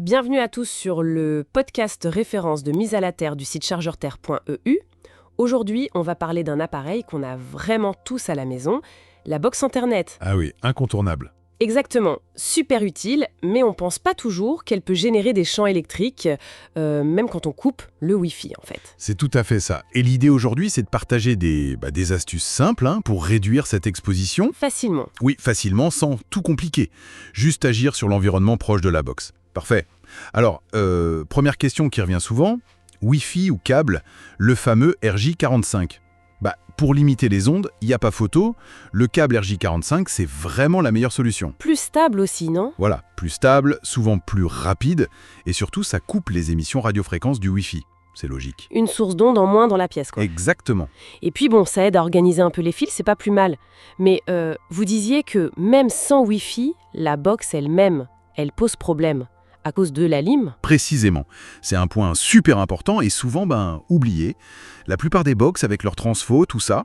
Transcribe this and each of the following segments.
Bienvenue à tous sur le podcast référence de mise à la terre du site chargeurterre.eu. Aujourd'hui, on va parler d'un appareil qu'on a vraiment tous à la maison, la box Internet. Ah oui, incontournable. Exactement, super utile, mais on pense pas toujours qu'elle peut générer des champs électriques, même quand on coupe le Wi-Fi en fait. C'est tout à fait ça. Et l'idée aujourd'hui, c'est de partager des astuces simples pour réduire cette exposition. Facilement. Oui, facilement, sans tout compliquer. Juste agir sur l'environnement proche de la box. Parfait. Alors, première question qui revient souvent, Wi-Fi ou câble, le fameux RJ45. Pour limiter les ondes, il n'y a pas photo, le câble RJ45, c'est vraiment la meilleure solution. Plus stable aussi, non ? Voilà, plus stable, souvent plus rapide, et surtout ça coupe les émissions radiofréquences du Wi-Fi. C'est logique. Une source d'onde en moins dans la pièce, quoi. Exactement. Et puis bon, ça aide à organiser un peu les fils, c'est pas plus mal. Mais vous disiez que même sans Wi-Fi, la box elle-même, elle pose problème. À cause de la lime ? Précisément. C'est un point super important et souvent oublié. La plupart des box, avec leur transfo, tout ça,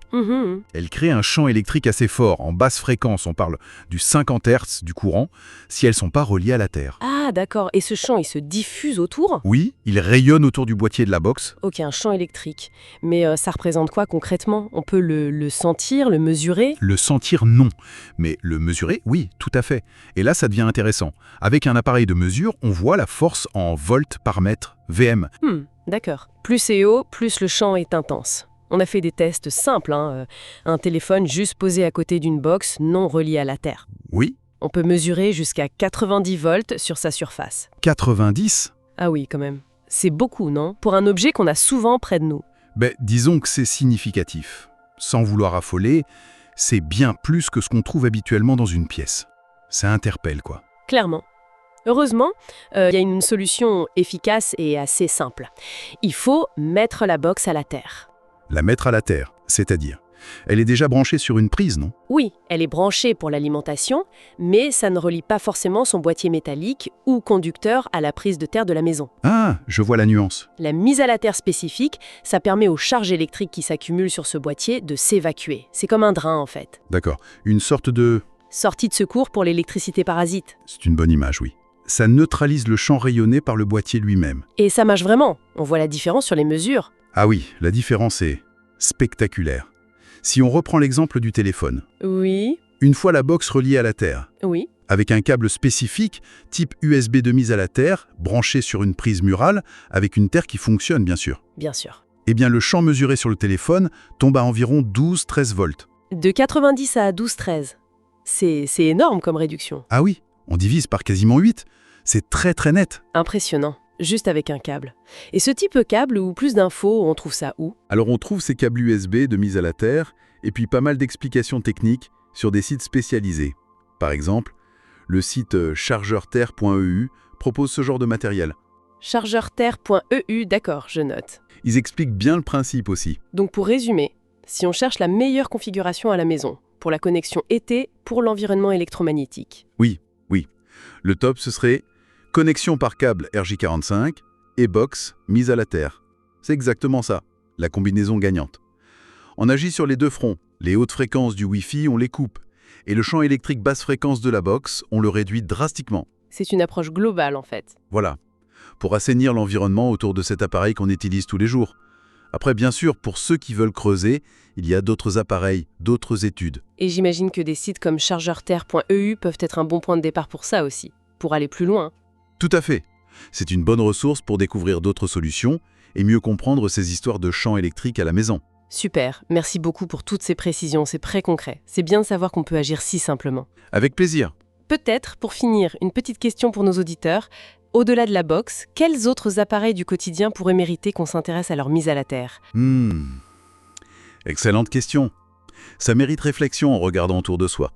elles créent un champ électrique assez fort, en basse fréquence, on parle du 50 Hz du courant, si elles ne sont pas reliées à la Terre. Ah d'accord, et ce champ il se diffuse autour ? Oui, il rayonne autour du boîtier de la box. Ok, un champ électrique. Mais ça représente quoi concrètement ? On peut le sentir, le mesurer ? Le sentir, non. Mais le mesurer, oui, tout à fait. Et là, ça devient intéressant. Avec un appareil de mesure, on voit la force en volts par mètre, VM. D'accord. Plus c'est haut, plus le champ est intense. On a fait des tests simples, un téléphone juste posé à côté d'une box non reliée à la Terre. Oui, On peut mesurer jusqu'à 90 volts sur sa surface. 90. Ah oui, quand même. C'est beaucoup, non ? Pour un objet qu'on a souvent près de nous. Disons que c'est significatif. Sans vouloir affoler, c'est bien plus que ce qu'on trouve habituellement dans une pièce. Ça interpelle, quoi. Clairement. Heureusement, il y a une solution efficace et assez simple. Il faut mettre la box à la terre. La mettre à la terre, c'est-à-dire, elle est déjà branchée sur une prise, non ? Oui, elle est branchée pour l'alimentation, mais ça ne relie pas forcément son boîtier métallique ou conducteur à la prise de terre de la maison. Ah, je vois la nuance. La mise à la terre spécifique, ça permet aux charges électriques qui s'accumulent sur ce boîtier de s'évacuer. C'est comme un drain en fait. D'accord, une sorte de... Sortie de secours pour l'électricité parasite. C'est une bonne image, oui. Ça neutralise le champ rayonné par le boîtier lui-même. Et ça marche vraiment. On voit la différence sur les mesures. Ah oui, la différence est spectaculaire. Si on reprend l'exemple du téléphone, Oui, une fois la box reliée à la Terre, oui. avec un câble spécifique, type USB de mise à la Terre, branché sur une prise murale, avec une terre qui fonctionne bien sûr. Bien sûr. Eh bien le champ mesuré sur le téléphone tombe à environ 12-13 volts. De 90 à 12-13. C'est énorme comme réduction. Ah oui, on divise par quasiment 8. C'est très très net. Impressionnant. Juste avec un câble. Et ce type de câble ou plus d'infos, on trouve ça où ? Alors on trouve ces câbles USB de mise à la Terre, et puis pas mal d'explications techniques sur des sites spécialisés. Par exemple, le site chargeurterre.eu propose ce genre de matériel. Chargeurterre.eu, d'accord, je note. Ils expliquent bien le principe aussi. Donc pour résumer, si on cherche la meilleure configuration à la maison, pour la connexion été, pour l'environnement électromagnétique. Oui. Le top, ce serait connexion par câble RJ45 et box mise à la Terre. C'est exactement ça, la combinaison gagnante. On agit sur les deux fronts. Les hautes fréquences du Wi-Fi, on les coupe. Et le champ électrique basse fréquence de la box, on le réduit drastiquement. C'est une approche globale en fait. Voilà, pour assainir l'environnement autour de cet appareil qu'on utilise tous les jours. Après, bien sûr, pour ceux qui veulent creuser, il y a d'autres appareils, d'autres études. Et j'imagine que des sites comme chargeurterre.eu peuvent être un bon point de départ pour ça aussi, pour aller plus loin. Tout à fait. C'est une bonne ressource pour découvrir d'autres solutions et mieux comprendre ces histoires de champs électriques à la maison. Super, merci beaucoup pour toutes ces précisions, c'est très concret. C'est bien de savoir qu'on peut agir si simplement. Avec plaisir. Peut-être, pour finir, une petite question pour nos auditeurs. Au-delà de la box, quels autres appareils du quotidien pourraient mériter qu'on s'intéresse à leur mise à la terre ? Excellente question. Ça mérite réflexion en regardant autour de soi.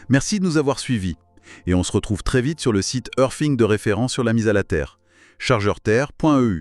Merci de nous avoir suivis. Et on se retrouve très vite sur le site Earthing de référence sur la mise à la terre, chargeurterre.eu.